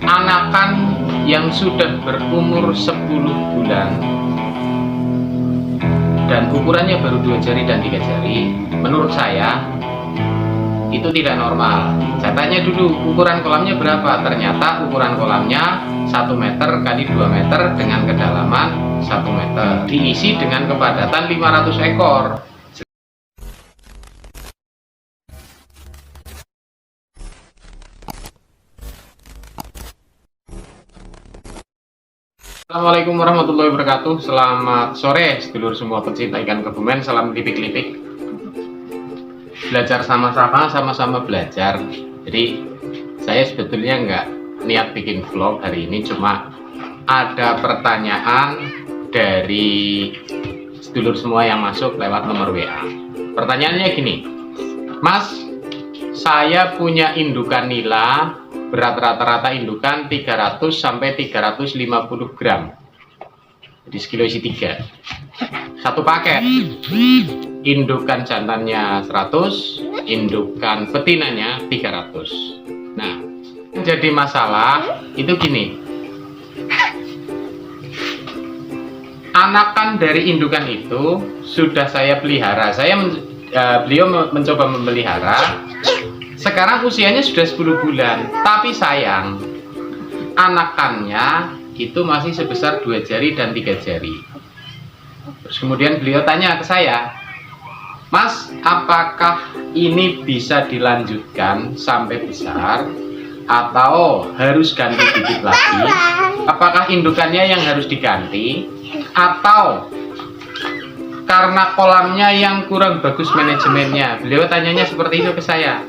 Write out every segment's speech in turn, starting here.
anakan yang sudah berumur 10 bulan dan ukurannya baru 2 jari dan 3 jari, menurut saya itu tidak normal. Saya tanya dulu ukuran kolamnya berapa, ternyata ukuran kolamnya 1 meter kali 2 meter dengan kedalaman 1 meter, diisi dengan kepadatan 500 ekor. Assalamualaikum warahmatullahi wabarakatuh. Selamat sore sedulur semua pecinta ikan Kebumen. Salam lipik-lipik. Belajar sama-sama, sama-sama belajar. Jadi saya sebetulnya nggak niat bikin vlog hari ini, cuma ada pertanyaan dari sedulur semua yang masuk lewat nomor WA. Pertanyaannya gini, Mas, saya punya indukan nila, berat rata-rata indukan 300 sampai 350 gram. Jadi sekilo isi 3. Satu paket. Indukan jantannya 100, indukan betinanya 300. Nah, yang jadi masalah itu gini. Anakan dari indukan itu sudah saya pelihara. Beliau mencoba memelihara. Sekarang usianya sudah 10 bulan, tapi sayang, anakannya itu masih sebesar 2 jari dan 3 jari. Terus kemudian beliau tanya ke saya, Mas, apakah ini bisa dilanjutkan sampai besar atau harus ganti bibit lagi? Apakah indukannya yang harus diganti atau karena kolamnya yang kurang bagus manajemennya? Beliau tanyanya seperti itu ke saya.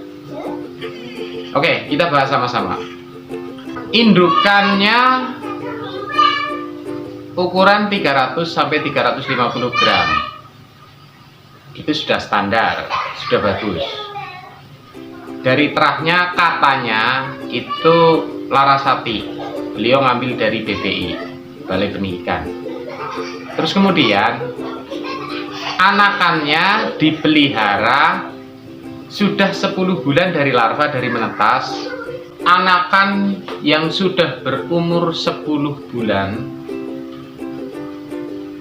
Oke, kita bahas sama-sama. Indukannya ukuran 300 sampai 350 gram. Itu sudah standar, sudah bagus. Dari terahnya katanya itu Larasati. Beliau ngambil dari BPI, Balai Pendidikan. Terus kemudian anakannya dipelihara sudah 10 bulan dari larva, dari menetas. Anakan yang sudah berumur 10 bulan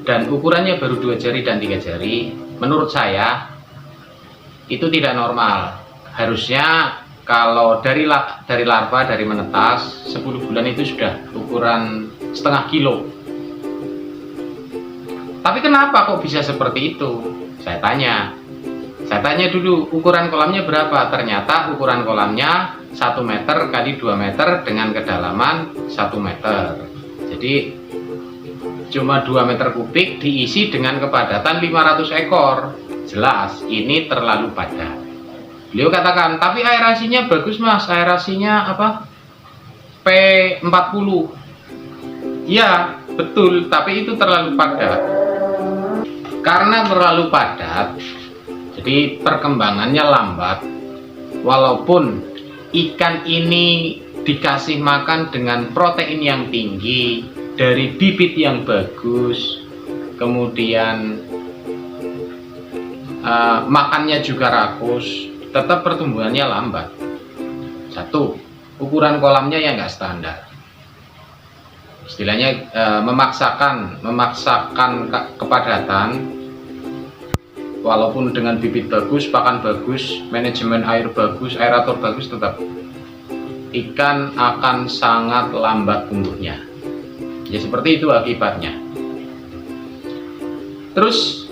dan ukurannya baru 2 jari dan 3 jari, menurut saya itu tidak normal. Harusnya kalau dari larva, dari menetas 10 bulan itu sudah ukuran setengah kilo. Tapi kenapa kok bisa seperti itu? Saya tanya dulu ukuran kolamnya berapa, ternyata ukuran kolamnya 1 meter kali 2 meter dengan kedalaman 1 meter. Jadi cuma 2 meter kubik diisi dengan kepadatan 500 ekor. Jelas ini terlalu padat. Beliau katakan, tapi aerasinya bagus Mas, aerasinya apa? P40. Ya betul, tapi itu terlalu padat. Karena terlalu padat, jadi perkembangannya lambat. Walaupun ikan ini dikasih makan dengan protein yang tinggi, dari bibit yang bagus, kemudian makannya juga rakus, tetap pertumbuhannya lambat. Satu, ukuran kolamnya yang nggak standar. Istilahnya memaksakan kepadatan. Walaupun dengan bibit bagus, pakan bagus, manajemen air bagus, aerator bagus, tetap ikan akan sangat lambat tumbuhnya. Ya seperti itu akibatnya. Terus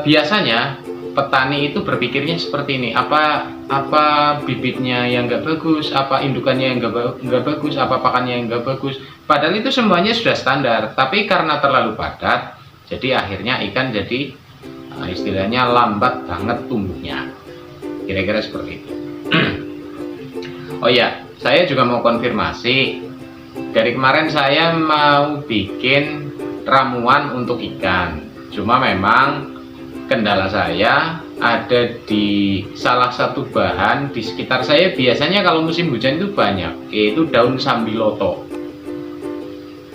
biasanya petani itu berpikirnya seperti ini, apa bibitnya yang nggak bagus, apa indukannya yang nggak bagus, apa pakannya yang nggak bagus. Padahal itu semuanya sudah standar, tapi karena terlalu padat, jadi akhirnya ikan jadi istilahnya lambat banget tumbuhnya. Kira-kira seperti itu. Oh ya, saya juga mau konfirmasi. Dari kemarin saya mau bikin ramuan untuk ikan. Cuma memang kendala saya ada di salah satu bahan di sekitar saya. Biasanya kalau musim hujan itu banyak, yaitu daun sambiloto.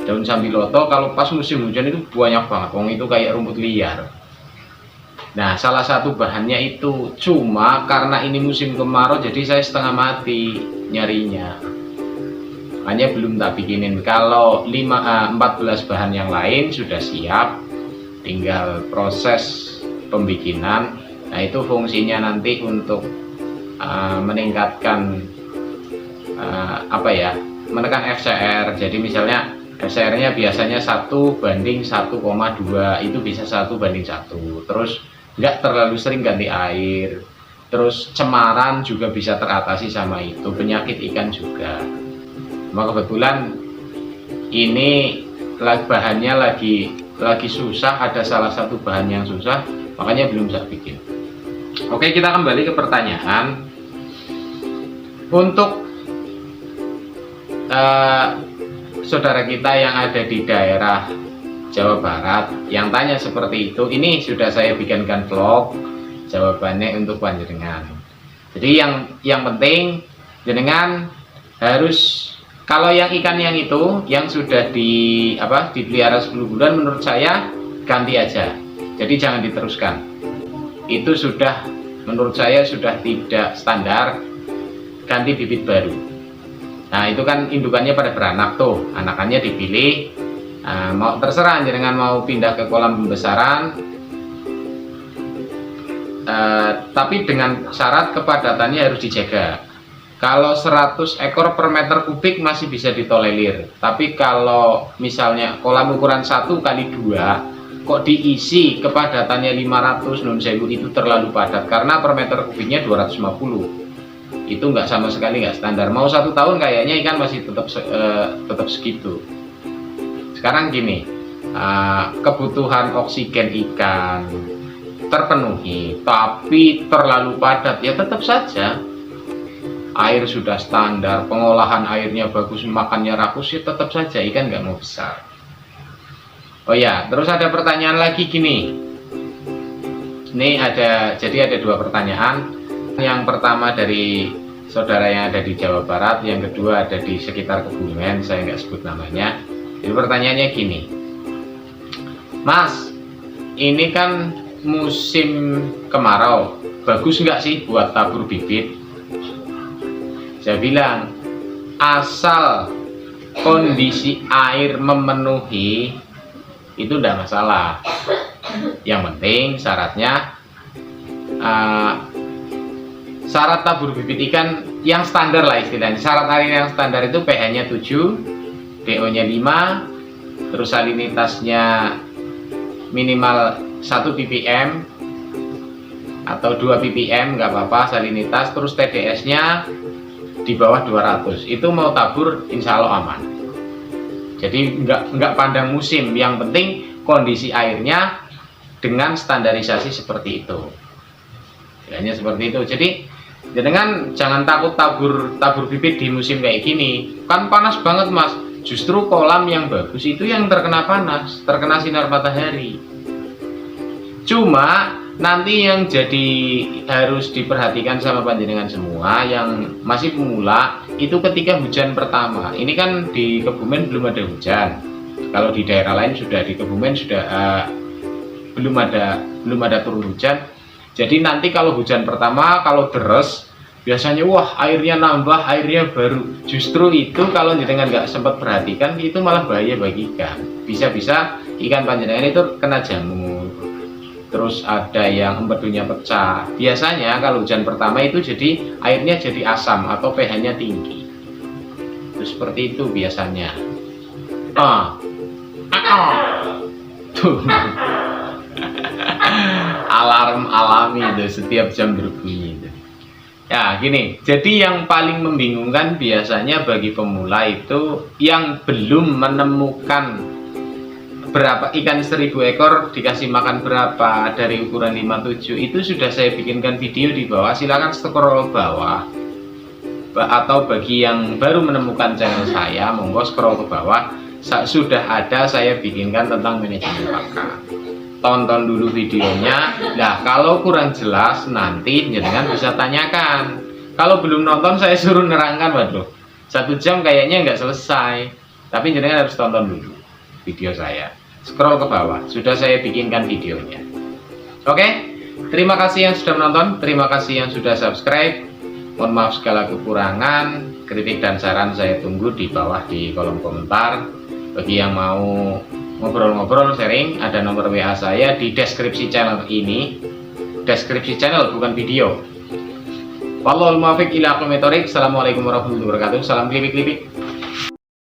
Daun sambiloto kalau pas musim hujan itu banyak banget, wong itu kayak rumput liar. Nah, salah satu bahannya itu, cuma karena ini musim kemarau jadi saya setengah mati nyarinya. makanya belum tak bikinin. Kalau 14 bahan yang lain sudah siap, tinggal proses pembikinan. Nah itu fungsinya nanti untuk meningkatkan menekan FCR. Jadi misalnya FCR-nya biasanya 1:1,2, itu bisa 1:1. Terus nggak terlalu sering ganti air. Terus cemaran juga bisa teratasi sama itu, penyakit ikan juga. Maka kebetulan ini bahannya lagi susah, ada salah satu bahan yang susah, makanya belum saya bikin. Oke, kita kembali ke pertanyaan. Untuk saudara kita yang ada di daerah Jawa Barat yang tanya seperti itu, ini sudah saya bikinkan vlog jawabannya untuk panjenengan. Jadi yang penting jenengan harus, kalau yang ikan yang itu yang sudah dipelihara 10 bulan, menurut saya ganti aja. Jadi jangan diteruskan. Itu sudah, menurut saya sudah tidak standar, ganti bibit baru. Nah itu kan indukannya pada beranak tuh, anakannya dipilih. Mau terserah jenengan mau pindah ke kolam pembesaran, tapi dengan syarat kepadatannya harus dijaga. Kalau 100 ekor per meter kubik masih bisa ditolerir, tapi kalau misalnya kolam ukuran 1x2 kok diisi kepadatannya 500, nun sewu, itu terlalu padat karena per meter kubiknya 250. Itu nggak, sama sekali nggak standar. Mau 1 tahun kayaknya ikan masih tetap segitu. Sekarang gini, kebutuhan oksigen ikan terpenuhi tapi terlalu padat, ya tetap saja air sudah standar, pengolahan airnya bagus, makannya rakus, ya tetap saja ikan nggak mau besar. Oh ya, terus ada pertanyaan lagi gini. Ini jadi ada 2 pertanyaan. Yang pertama dari saudara yang ada di Jawa Barat, yang kedua ada di sekitar Kebumen, saya nggak sebut namanya. Jadi pertanyaannya gini, Mas, ini kan musim kemarau, bagus nggak sih buat tabur bibit? Saya bilang, asal kondisi air memenuhi itu tidak masalah. Yang penting syaratnya, syarat tabur bibit ikan yang standar lah istilahnya. Syarat air yang standar itu pH-nya 7, DO-nya 5, terus salinitasnya minimal 1 ppm atau 2 ppm, nggak apa-apa salinitas. Terus TDS-nya di bawah 200. Itu mau tabur insya Allah aman. Jadi nggak pandang musim, yang penting kondisi airnya dengan standarisasi seperti itu. Hanya seperti itu. Jadi jangan takut tabur bibit di musim kayak gini. Kan panas banget, Mas. Justru kolam yang bagus itu yang terkena panas, terkena sinar matahari. Cuma nanti yang jadi harus diperhatikan sama panjenengan semua yang masih pemula itu ketika hujan pertama. Ini kan di Kebumen belum ada hujan. Kalau di daerah lain sudah, di Kebumen sudah belum ada turun hujan. Jadi nanti kalau hujan pertama, kalau deres, biasanya wah airnya nambah, airnya baru. Justru itu kalau jenengan nggak sempat perhatikan, itu malah bahaya bagi ikan. Bisa-bisa ikan panjenengan itu kena jamur. Terus ada yang empedunya pecah. Biasanya kalau hujan pertama itu jadi airnya jadi asam atau pH-nya tinggi. Terus seperti itu biasanya. Tuh. Alarm alami itu setiap jam berbunyi itu. Ya gini, jadi yang paling membingungkan biasanya bagi pemula itu yang belum menemukan berapa ikan 1000 ekor dikasih makan berapa dari ukuran 57. Itu sudah saya bikinkan video di bawah, silahkan scroll bawah. Atau bagi yang baru menemukan channel saya, monggo scroll ke bawah, sudah ada saya bikinkan tentang manajemen pakan. Tonton dulu videonya. Nah kalau kurang jelas nanti jenengan bisa tanyakan. Kalau belum nonton saya suruh nerangkan, waduh 1 jam kayaknya nggak selesai. Tapi jenengan harus tonton dulu video saya. Scroll ke bawah, sudah saya bikinkan videonya. Oke, terima kasih yang sudah menonton, terima kasih yang sudah subscribe. Mohon maaf segala kekurangan. kritik dan saran saya tunggu di bawah di kolom komentar. Bagi yang mau ngobrol-ngobrol sharing, ada nomor WA saya di deskripsi channel ini. Deskripsi channel bukan video. Wallahul muwaffiq ila aqwamit thoriq. Assalamualaikum warahmatullahi wabarakatuh. Salam klipik-klipik.